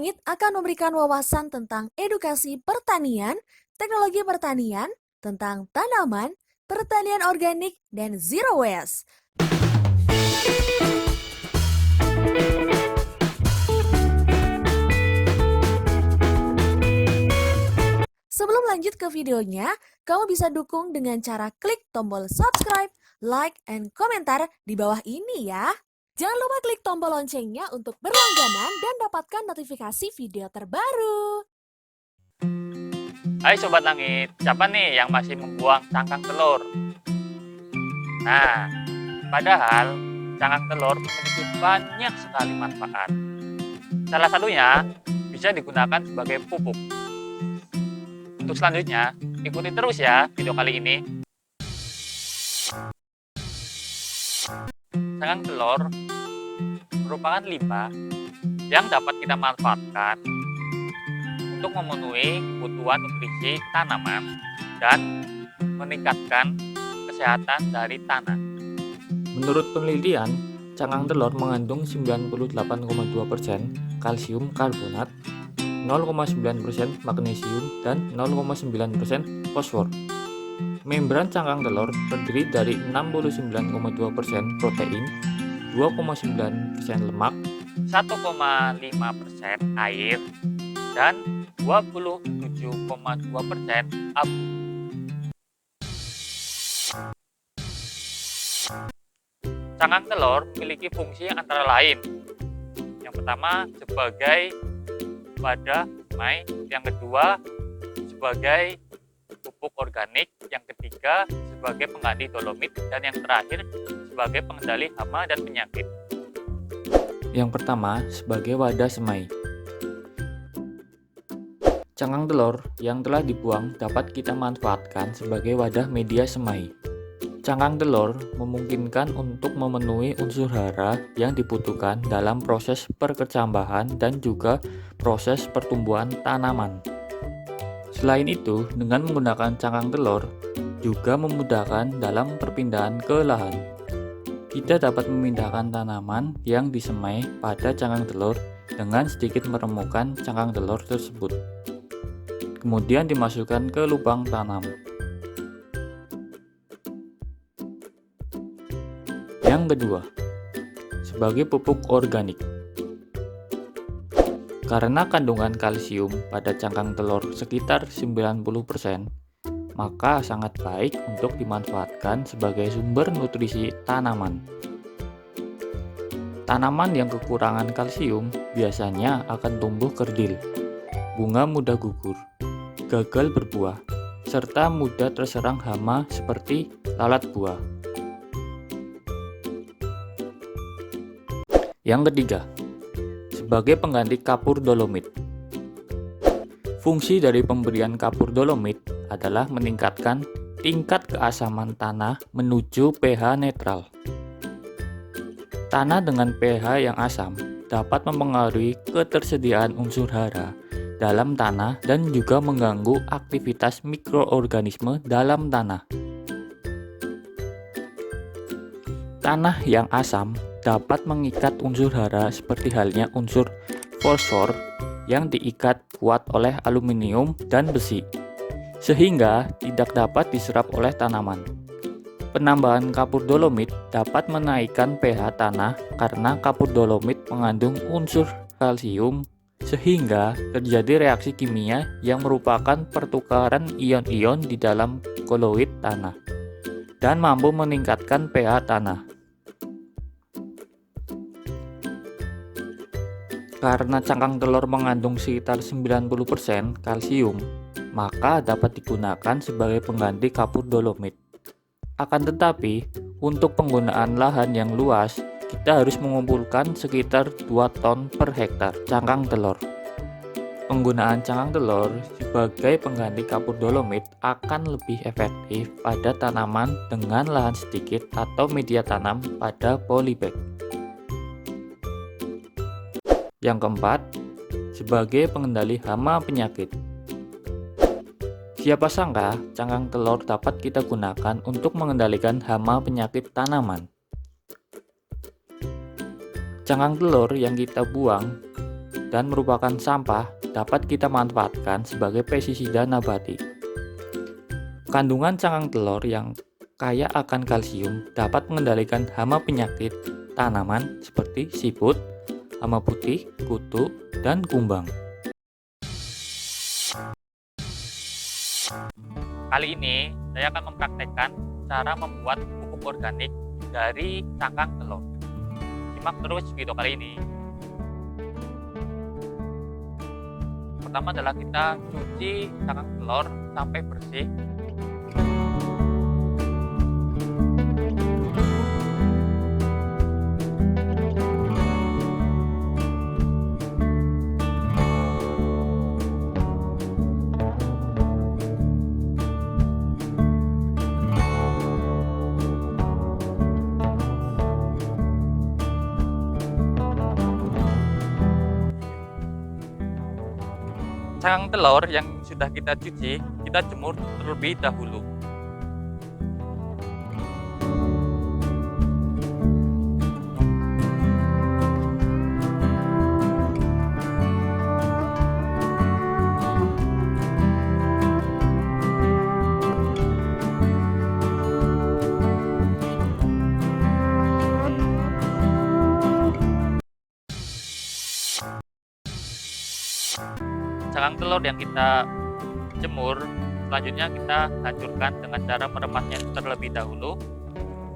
Langit akan memberikan wawasan tentang edukasi pertanian, teknologi pertanian, tentang tanaman, pertanian organik, dan zero waste. Sebelum lanjut ke videonya, kamu bisa dukung dengan cara klik tombol subscribe, like, and komentar di bawah ini ya. Jangan lupa klik tombol loncengnya untuk berlangganan dan dapatkan notifikasi video terbaru. Hai Sobat Langit, siapa nih yang masih membuang cangkang telur? Nah, padahal cangkang telur memiliki banyak sekali manfaat. Salah satunya bisa digunakan sebagai pupuk. Untuk selanjutnya, ikuti terus ya video kali ini. Cangkang telur merupakan limbah yang dapat kita manfaatkan untuk memenuhi kebutuhan nutrisi tanaman dan meningkatkan kesehatan dari tanah. Menurut penelitian, cangkang telur mengandung 98,2% kalsium karbonat, 0,9% magnesium, dan 0,9% fosfor. Membran cangkang telur terdiri dari 69,2% protein, 2,9% lemak, 1,5% air, dan 27,2% abu. Cangkang telur memiliki fungsi antara lain. Yang pertama sebagai wadah semai, yang kedua sebagai pupuk organik, yang ketiga sebagai pengganti dolomit, dan yang terakhir sebagai pengendali hama dan penyakit. Yang pertama, sebagai wadah semai. Cangkang telur yang telah dibuang dapat kita manfaatkan sebagai wadah media semai. Cangkang telur memungkinkan untuk memenuhi unsur hara yang dibutuhkan dalam proses perkecambahan dan juga proses pertumbuhan tanaman. Selain itu, dengan menggunakan cangkang telur juga memudahkan dalam perpindahan ke lahan. Kita dapat memindahkan tanaman yang disemai pada cangkang telur dengan sedikit meremukkan cangkang telur tersebut. Kemudian dimasukkan ke lubang tanam. Yang kedua, sebagai pupuk organik. Karena kandungan kalsium pada cangkang telur sekitar 90%, maka sangat baik untuk dimanfaatkan sebagai sumber nutrisi tanaman. Tanaman yang kekurangan kalsium biasanya akan tumbuh kerdil, bunga mudah gugur, gagal berbuah, serta mudah terserang hama seperti lalat buah. Yang ketiga, sebagai pengganti kapur dolomit. Fungsi dari pemberian kapur dolomit adalah meningkatkan tingkat keasaman tanah menuju pH netral. Tanah dengan pH yang asam dapat mempengaruhi ketersediaan unsur hara dalam tanah dan juga mengganggu aktivitas mikroorganisme dalam tanah. Tanah yang asam dapat mengikat unsur hara seperti halnya unsur fosfor yang diikat kuat oleh aluminium dan besi, sehingga tidak dapat diserap oleh tanaman. Penambahan kapur dolomit dapat menaikkan pH tanah karena kapur dolomit mengandung unsur kalsium, sehingga terjadi reaksi kimia yang merupakan pertukaran ion-ion di dalam koloid tanah dan mampu meningkatkan pH tanah. Karena cangkang telur mengandung sekitar 90% kalsium, maka dapat digunakan sebagai pengganti kapur dolomit. Akan tetapi, untuk penggunaan lahan yang luas, kita harus mengumpulkan sekitar 2 ton per hektar cangkang telur. Penggunaan cangkang telur sebagai pengganti kapur dolomit akan lebih efektif pada tanaman dengan lahan sedikit atau media tanam pada polybag. Yang keempat, sebagai pengendali hama penyakit. Siapa sangka cangkang telur dapat kita gunakan untuk mengendalikan hama penyakit tanaman. Cangkang telur yang kita buang dan merupakan sampah dapat kita manfaatkan sebagai pestisida nabati. Kandungan cangkang telur yang kaya akan kalsium dapat mengendalikan hama penyakit tanaman seperti siput, hama putih, kutu, dan kumbang. Kali ini saya akan mempraktekkan cara membuat pupuk organik dari cangkang telur. Simak terus video kali ini. Pertama adalah kita cuci cangkang telur sampai bersih. Cangkang telur yang sudah kita cuci, kita jemur terlebih dahulu. Cangkang telur yang kita jemur, selanjutnya kita hancurkan dengan cara merepasnya terlebih dahulu,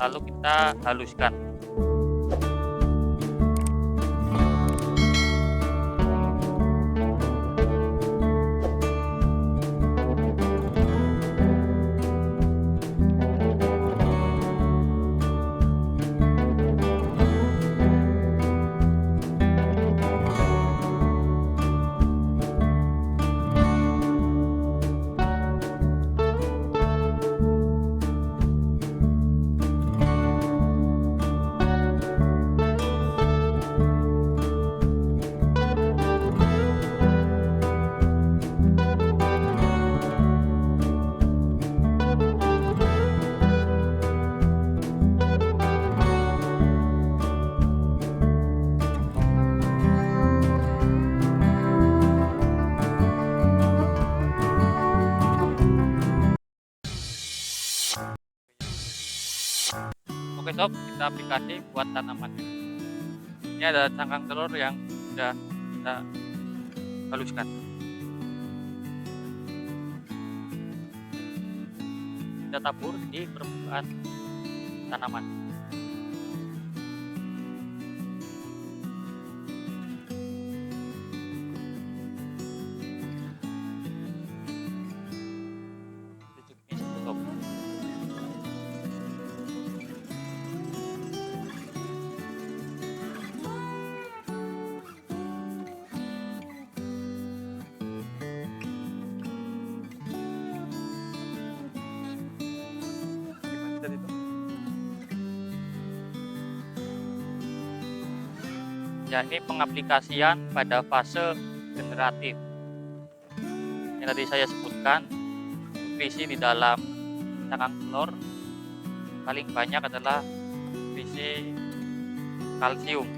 lalu kita haluskan. Oke sob, kita aplikasi buat tanamannya. Ini ada cangkang telur yang sudah kita haluskan. Kita tabur di permukaan tanaman. Ini sob. Ya, ini pengaplikasian pada fase generatif. Yang tadi saya sebutkan, nutrisi di dalam cangkang telur paling banyak adalah nutrisi kalsium.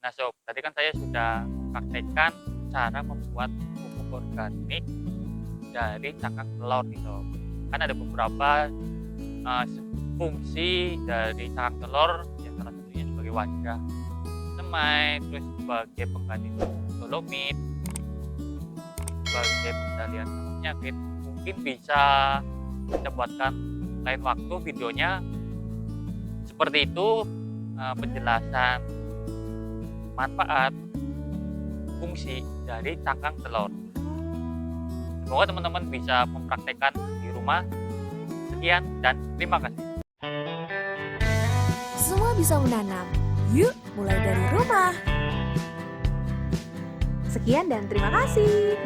Nah sob, tadi kan saya sudah mempraktekkan cara membuat pupuk organik dari cangkang telur nih sob. Kan ada beberapa fungsi dari cangkang telur, ya salah satunya sebagai wadah semai, terus sebagai pengganti dolomit, sebagai pengendalian penyakit. Mungkin bisa kita buatkan lain waktu videonya seperti itu, penjelasan manfaat fungsi dari cangkang telur. Semoga teman-teman bisa mempraktekkan di rumah. rumah. Sekian dan terima kasih. Semua bisa menanam. Yuk, mulai dari rumah. Sekian dan terima kasih.